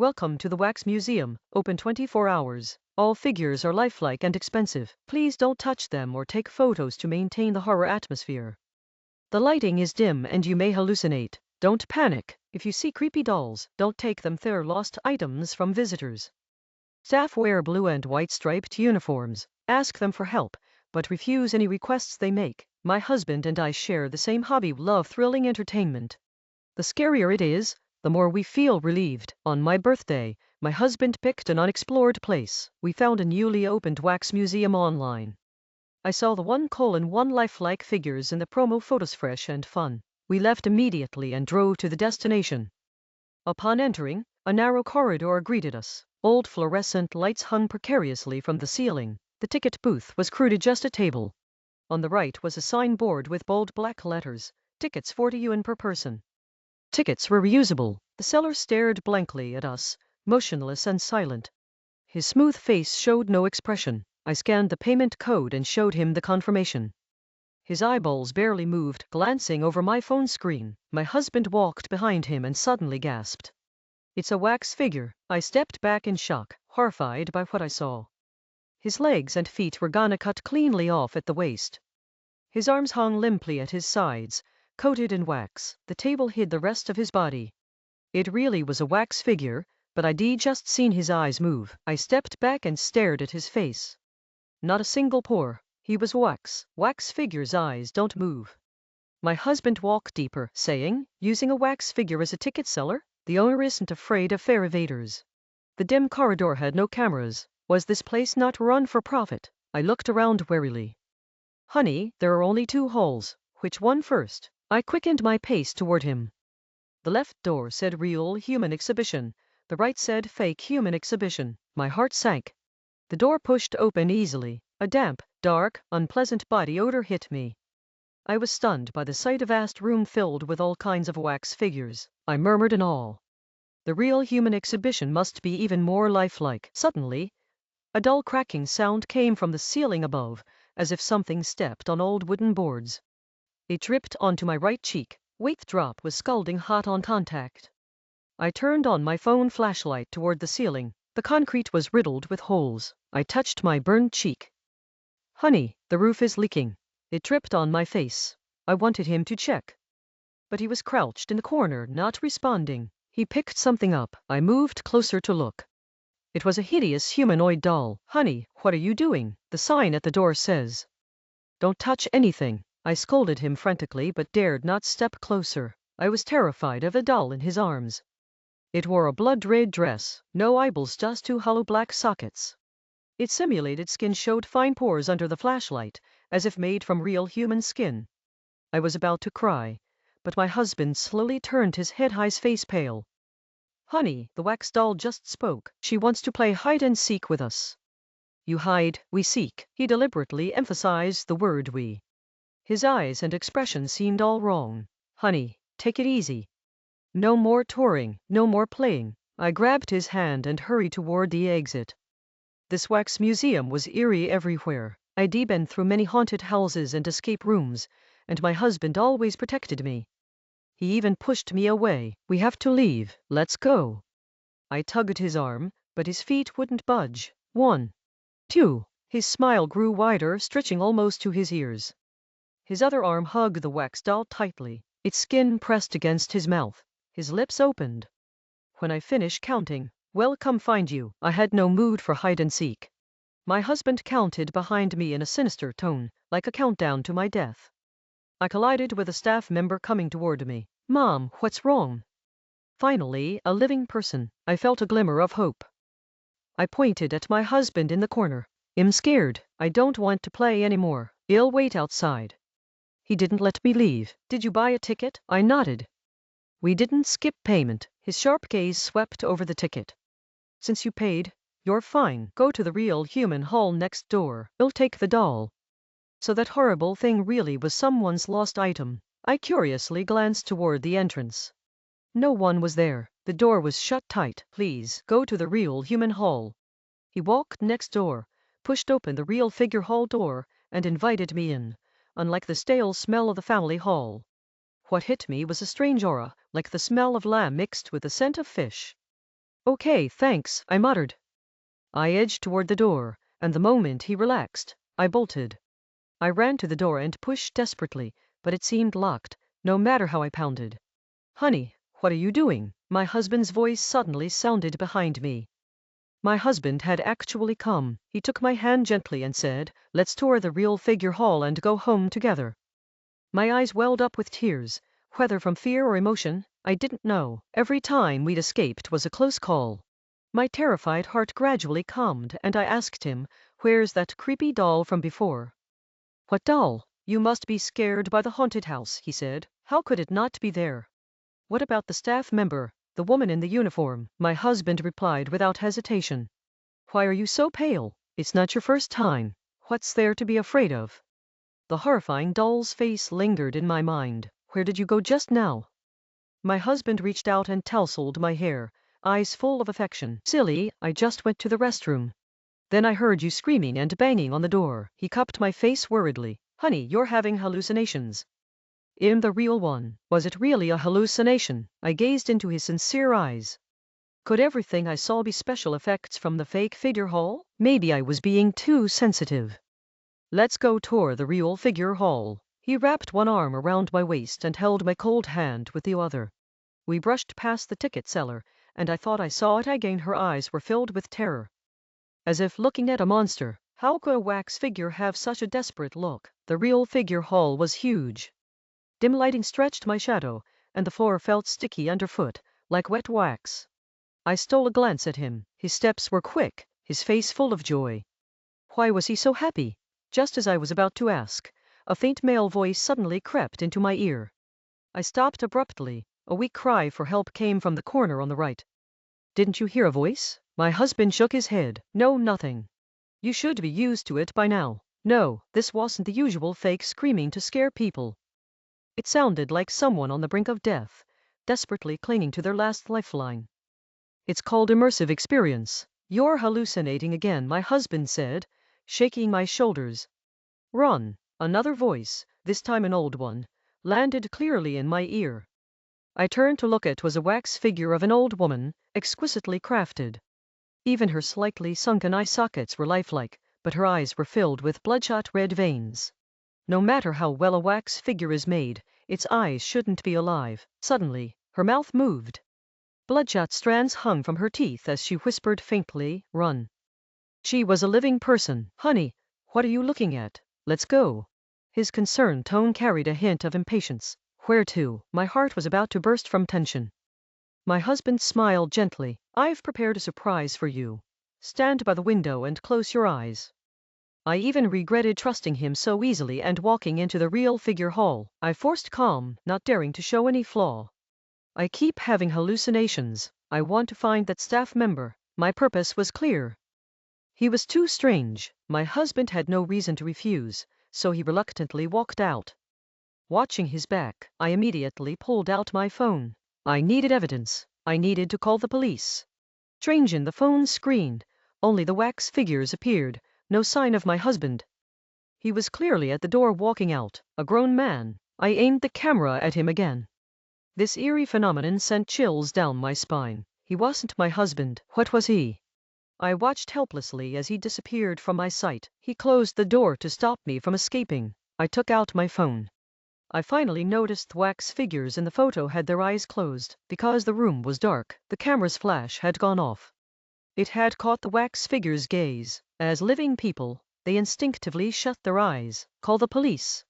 Welcome to the Wax Museum, open 24 hours. All figures are lifelike and expensive. Please don't touch them or take photos to maintain the horror atmosphere. The lighting is dim and you may hallucinate. Don't panic. If you see creepy dolls, don't take them. They're lost items from visitors. Staff wear blue and white striped uniforms. Ask them for help, but refuse any requests they make. My husband and I share the same hobby. We love thrilling entertainment. The scarier it is, the more we feel relieved. On my birthday, my husband picked an unexplored place. We found a newly opened wax museum online. I saw the 1:1 lifelike figures in the promo photos, fresh and fun. We left immediately and drove to the destination. Upon entering, a narrow corridor greeted us. Old fluorescent lights hung precariously from the ceiling. The ticket booth was crude, just a table. On the right was a signboard with bold black letters, tickets 40 yuan per person. Tickets were reusable. The seller stared blankly at us, motionless and silent. His smooth face showed no expression. I scanned the payment code and showed him the confirmation. His eyeballs barely moved, glancing over my phone screen. My husband walked behind him and suddenly gasped. It's a wax figure. I stepped back in shock, horrified by what I saw. His legs and feet were gone, cut cleanly off at the waist. His arms hung limply at his sides, coated in wax. The table hid the rest of his body. It really was a wax figure, but I'd just seen his eyes move. I stepped back and stared at his face. Not a single pore. He was wax. Wax figures' eyes don't move. My husband walked deeper, saying, using a wax figure as a ticket seller? The owner isn't afraid of fair evaders. The dim corridor had no cameras. Was this place not run for profit? I looked around warily. Honey, there are only 2 halls. Which one first? I quickened my pace toward him. The left door said Real Human Exhibition. The right said Fake Human Exhibition. My heart sank. The door pushed open easily. A damp, dark, unpleasant body odor hit me. I was stunned by the sight of a vast room filled with all kinds of wax figures. I murmured in awe. The Real Human Exhibition must be even more lifelike. Suddenly, a dull cracking sound came from the ceiling above, as if something stepped on old wooden boards. It dripped onto my right cheek. Weight drop was scalding hot on contact. I turned on my phone flashlight toward the ceiling. The concrete was riddled with holes. I touched my burned cheek. Honey, the roof is leaking. It dripped on my face. I wanted him to check. But he was crouched in the corner, not responding. He picked something up. I moved closer to look. It was a hideous humanoid doll. Honey, what are you doing? The sign at the door says. Don't touch anything. I scolded him frantically but dared not step closer. I was terrified of a doll in his arms. It wore a blood-red dress, no eyeballs, just 2 hollow black sockets. Its simulated skin showed fine pores under the flashlight, as if made from real human skin. I was about to cry, but my husband slowly turned his head, his face pale. Honey, the wax doll just spoke. She wants to play hide and seek with us. You hide, we seek. He deliberately emphasized the word we. His eyes and expression seemed all wrong. Honey, take it easy. No more touring, no more playing. I grabbed his hand and hurried toward the exit. This wax museum was eerie everywhere. I'd been through many haunted houses and escape rooms, and my husband always protected me. He even pushed me away. We have to leave. Let's go. I tugged at his arm, but his feet wouldn't budge. 1, 2. His smile grew wider, stretching almost to his ears. His other arm hugged the wax doll tightly. Its skin pressed against his mouth. His lips opened. When I finished counting, "Well, come find you," I had no mood for hide and seek. My husband counted behind me in a sinister tone, like a countdown to my death. I collided with a staff member coming toward me. Mom, what's wrong? Finally, a living person. I felt a glimmer of hope. I pointed at my husband in the corner. I'm scared. I don't want to play anymore. I'll wait outside. He didn't let me leave. Did you buy a ticket? I nodded. We didn't skip payment. His sharp gaze swept over the ticket. Since you paid, you're fine. Go to the Real Human hall next door. I'll take the doll. So that horrible thing really was someone's lost item. I curiously glanced toward the entrance. No one was there. The door was shut tight. Please, go to the Real Human hall. He walked next door, pushed open the Real Figure hall door, and invited me in, unlike the stale smell of the family hall. What hit me was a strange aura, like the smell of lamb mixed with the scent of fish. Okay, thanks, I muttered. I edged toward the door, and the moment he relaxed, I bolted. I ran to the door and pushed desperately, but it seemed locked, no matter how I pounded. Honey, what are you doing? My husband's voice suddenly sounded behind me. My husband had actually come. He took my hand gently and said, "Let's tour the Real Figure Hall and go home together." My eyes welled up with tears. Whether from fear or emotion, I didn't know. Every time we'd escaped was a close call. My terrified heart gradually calmed, and I asked him, "Where's that creepy doll from before?" "What doll? You must be scared by the haunted house," he said. "How could it not be there?" "What about the staff member, the woman in the uniform?" My husband replied without hesitation. "Why are you so pale? It's not your first time. What's there to be afraid of?" The horrifying doll's face lingered in my mind. "Where did you go just now?" My husband reached out and tousled my hair, eyes full of affection. "Silly, I just went to the restroom. Then I heard you screaming and banging on the door." He cupped my face worriedly. "Honey, you're having hallucinations." "I'm the real one." Was it really a hallucination? I gazed into his sincere eyes. Could everything I saw be special effects from the fake figure hall? Maybe I was being too sensitive. "Let's go tour the Real Figure Hall." He wrapped one arm around my waist and held my cold hand with the other. We brushed past the ticket seller, and I thought I saw it again. Her eyes were filled with terror, as if looking at a monster. How could a wax figure have such a desperate look? The Real Figure Hall was huge. Dim lighting stretched my shadow, and the floor felt sticky underfoot, like wet wax. I stole a glance at him. His steps were quick, his face full of joy. Why was he so happy? Just as I was about to ask, a faint male voice suddenly crept into my ear. I stopped abruptly. A weak cry for help came from the corner on the right. "Didn't you hear a voice?" My husband shook his head. "No, nothing. You should be used to it by now." No, this wasn't the usual fake screaming to scare people. It sounded like someone on the brink of death, desperately clinging to their last lifeline. "It's called immersive experience. You're hallucinating again," my husband said, shaking my shoulders. "Run." Another voice, this time an old one, landed clearly in my ear. I turned to look. It was a wax figure of an old woman, exquisitely crafted. Even her slightly sunken eye sockets were lifelike, but her eyes were filled with bloodshot red veins. No matter how well a wax figure is made, its eyes shouldn't be alive. Suddenly, her mouth moved. Bloodshot strands hung from her teeth as she whispered faintly, "Run." She was a living person. "Honey, what are you looking at? Let's go." His concerned tone carried a hint of impatience. "Where to?" My heart was about to burst from tension. My husband smiled gently. "I've prepared a surprise for you. Stand by the window and close your eyes." I even regretted trusting him so easily and walking into the Real Figure Hall. I forced calm, not daring to show any flaw. "I keep having hallucinations. I want to find that staff member." My purpose was clear. He was too strange. My husband had no reason to refuse, so he reluctantly walked out. Watching his back, I immediately pulled out my phone. I needed evidence. I needed to call the police. Strange, in the phone's screen, only the wax figures appeared, no sign of my husband. He was clearly at the door walking out, a grown man. I aimed the camera at him again. This eerie phenomenon sent chills down my spine. He wasn't my husband. What was he? I watched helplessly as he disappeared from my sight. He closed the door to stop me from escaping. I took out my phone. I finally noticed the wax figures in the photo had their eyes closed. Because the room was dark, the camera's flash had gone off. It had caught the wax figures' gaze. As living people, they instinctively shut their eyes. Call the police.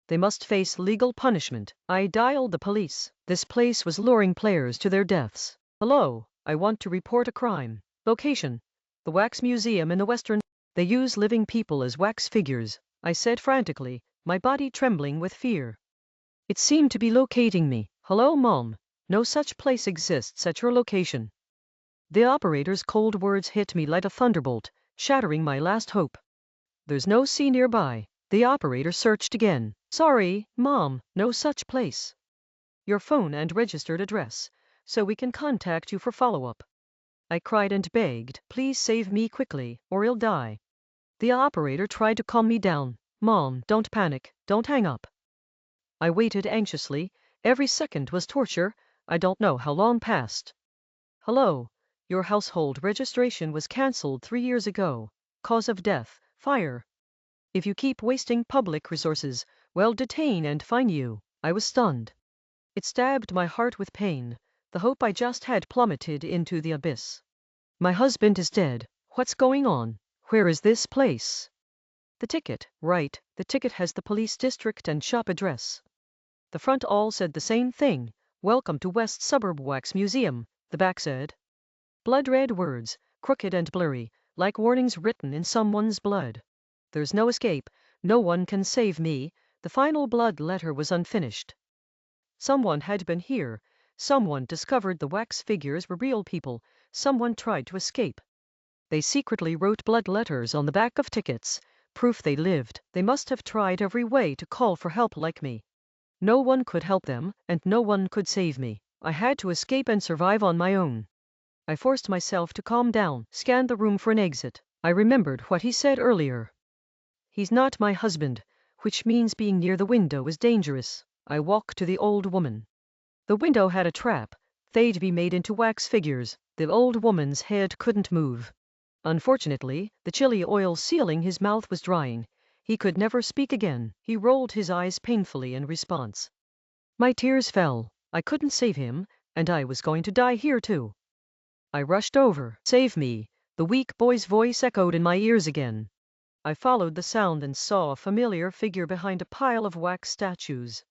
They must face legal punishment. I dialed the police. This place was luring players to their deaths. "Hello, I want to report a crime." "Location: the Wax Museum in the Western." "They use living people as wax figures," I said frantically, my body trembling with fear. It seemed to be locating me. "Hello, Mom. No such place exists at your location." The operator's cold words hit me like a thunderbolt, shattering my last hope. "There's no sea nearby." The operator searched again. "Sorry, Mom, no such place." "Your phone and registered address, so we can contact you for follow-up." I cried and begged, "Please save me quickly, or I'll die." The operator tried to calm me down. "Mom, don't panic, don't hang up." I waited anxiously. Every second was torture. I don't know how long passed. "Hello. Your household registration was cancelled 3 years ago. Cause of death, fire. If you keep wasting public resources, we'll detain and fine you. I was stunned. It stabbed my heart with pain. The hope I just had plummeted into the abyss. My husband is dead. What's going on? Where is this place? The ticket, right, the ticket has the police district and shop address. The front all said the same thing. Welcome to West Suburb Wax Museum, the back said. Blood-red words, crooked and blurry, like warnings written in someone's blood. There's no escape, no one can save me. The final blood letter was unfinished. Someone had been here. Someone discovered the wax figures were real people. Someone tried to escape. They secretly wrote blood letters on the back of tickets, proof they lived. They must have tried every way to call for help like me. No one could help them, and no one could save me. I had to escape and survive on my own. I forced myself to calm down, scanned the room for an exit. I remembered what he said earlier. He's not my husband, which means being near the window is dangerous. I walked to the old woman. The window had a trap. They'd be made into wax figures. The old woman's head couldn't move. Unfortunately, the chili oil sealing his mouth was drying. He could never speak again. He rolled his eyes painfully in response. My tears fell. I couldn't save him, and I was going to die here too. I rushed over. Save me. The weak boy's voice echoed in my ears again. I followed the sound and saw a familiar figure behind a pile of wax statues.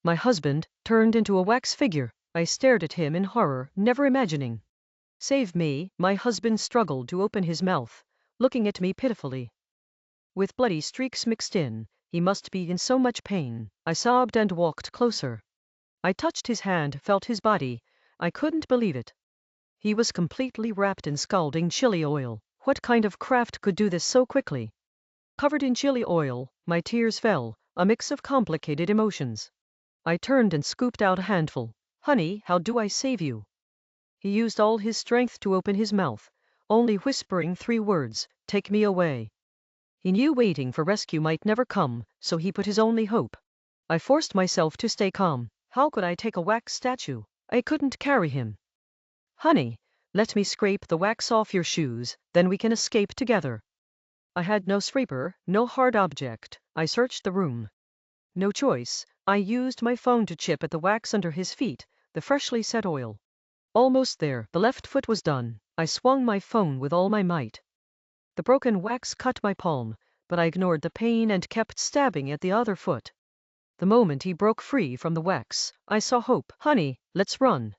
My husband, turned into a wax figure. I stared at him in horror, never imagining. Save me. My husband struggled to open his mouth, looking at me pitifully. With bloody streaks mixed in, he must be in so much pain. I sobbed and walked closer. I touched his hand, felt his body. I couldn't believe it. He was completely wrapped in scalding chili oil. What kind of craft could do this so quickly? Covered in chili oil, my tears fell, a mix of complicated emotions. I turned and scooped out a handful. Honey, how do I save you? He used all his strength to open his mouth, only whispering 3 words, take me away. He knew waiting for rescue might never come, so he put his only hope. I forced myself to stay calm. How could I take a wax statue? I couldn't carry him. Honey, let me scrape the wax off your shoes, then we can escape together. I had no scraper, no hard object. I searched the room. No choice. I used my phone to chip at the wax under his feet, the freshly set oil. Almost there, the left foot was done. I swung my phone with all my might. The broken wax cut my palm, but I ignored the pain and kept stabbing at the other foot. The moment he broke free from the wax, I saw hope. Honey, let's run.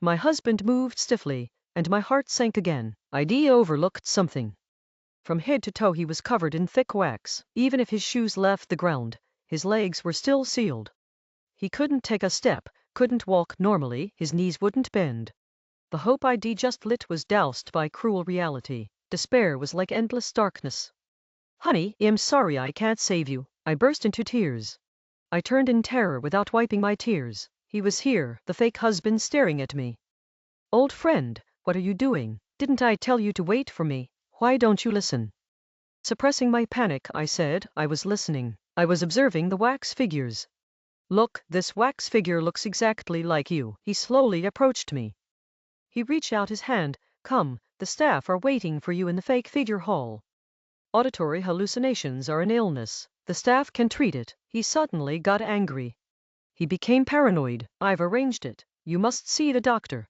My husband moved stiffly, and my heart sank again. I overlooked something. From head to toe he was covered in thick wax. Even if his shoes left the ground, his legs were still sealed. He couldn't take a step, couldn't walk normally, his knees wouldn't bend. The hope I'd just lit was doused by cruel reality. Despair was like endless darkness. Honey, I'm sorry I can't save you. I burst into tears. I turned in terror without wiping my tears. He was here, the fake husband staring at me. Old friend, what are you doing? Didn't I tell you to wait for me? Why don't you listen? Suppressing my panic, I said, I was listening. I was observing the wax figures. Look, this wax figure looks exactly like you. He slowly approached me. He reached out his hand. Come, the staff are waiting for you in the fake figure hall. Auditory hallucinations are an illness. The staff can treat it. He suddenly got angry. He became paranoid. I've arranged it. You must see the doctor.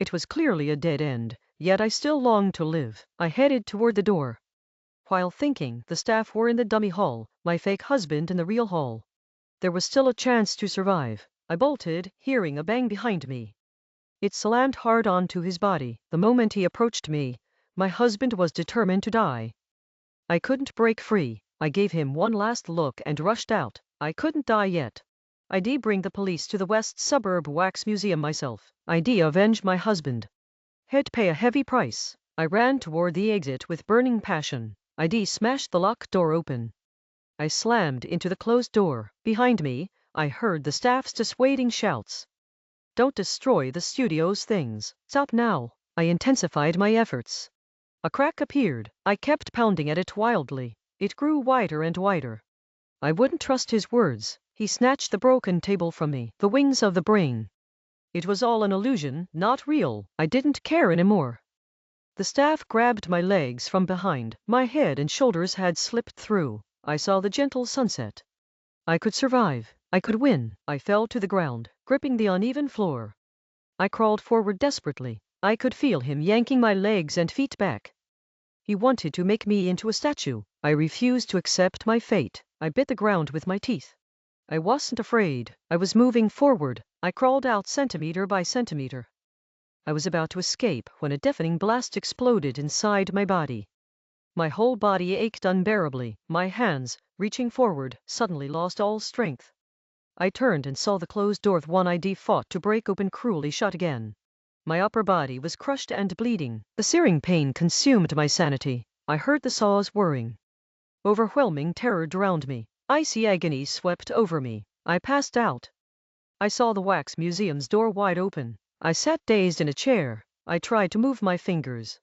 It was clearly a dead end, yet I still longed to live. I headed toward the door. While thinking, the staff were in the dummy hall, my fake husband in the real hall. There was still a chance to survive. I bolted, hearing a bang behind me. It slammed hard onto his body. The moment he approached me, my husband was determined to die. I couldn't break free. I gave him one last look and rushed out. I couldn't die yet. I'd bring the police to the West Suburb Wax Museum myself. I'd avenge my husband. He'd pay a heavy price. I ran toward the exit with burning passion. I'd smashed the locked door open. I slammed into the closed door. Behind me, I heard the staff's dissuading shouts. Don't destroy the studio's things. Stop now. I intensified my efforts. A crack appeared. I kept pounding at it wildly. It grew wider and wider. I wouldn't trust his words. He snatched the broken table from me. The wings of the brain. It was all an illusion, not real. I didn't care anymore. The staff grabbed my legs from behind. My head and shoulders had slipped through. I saw the gentle sunset. I could survive. I could win. I fell to the ground, gripping the uneven floor. I crawled forward desperately. I could feel him yanking my legs and feet back. He wanted to make me into a statue. I refused to accept my fate. I bit the ground with my teeth. I wasn't afraid. I was moving forward. I crawled out centimeter by centimeter. I was about to escape when a deafening blast exploded inside my body. My whole body ached unbearably. My hands, reaching forward, suddenly lost all strength. I turned and saw the closed door one ID fought to break open cruelly shut again. My upper body was crushed and bleeding. The searing pain consumed my sanity. I heard the saws whirring. Overwhelming terror drowned me. Icy agony swept over me. I passed out. I saw the wax museum's door wide open. I sat dazed in a chair. I tried to move my fingers.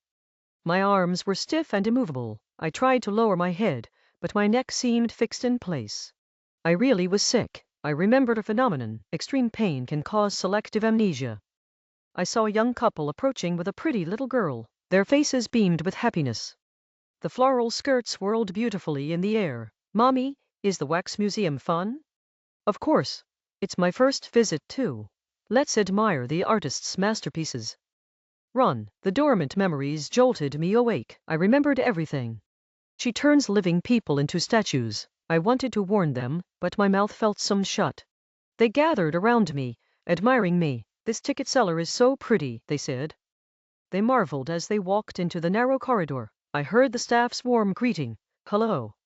My arms were stiff and immovable. I tried to lower my head, but my neck seemed fixed in place. I really was sick. I remembered a phenomenon. Extreme pain can cause selective amnesia. I saw a young couple approaching with a pretty little girl. Their faces beamed with happiness. The floral skirts swirled beautifully in the air. Mommy, is the wax museum fun? Of course. It's my first visit too. Let's admire the artist's masterpieces. Run. The dormant memories jolted me awake. I remembered everything. She turns living people into statues. I wanted to warn them, but my mouth felt sewn shut. They gathered around me, admiring me. This ticket seller is so pretty, they said. They marveled as they walked into the narrow corridor. I heard the staff's warm greeting. Hello.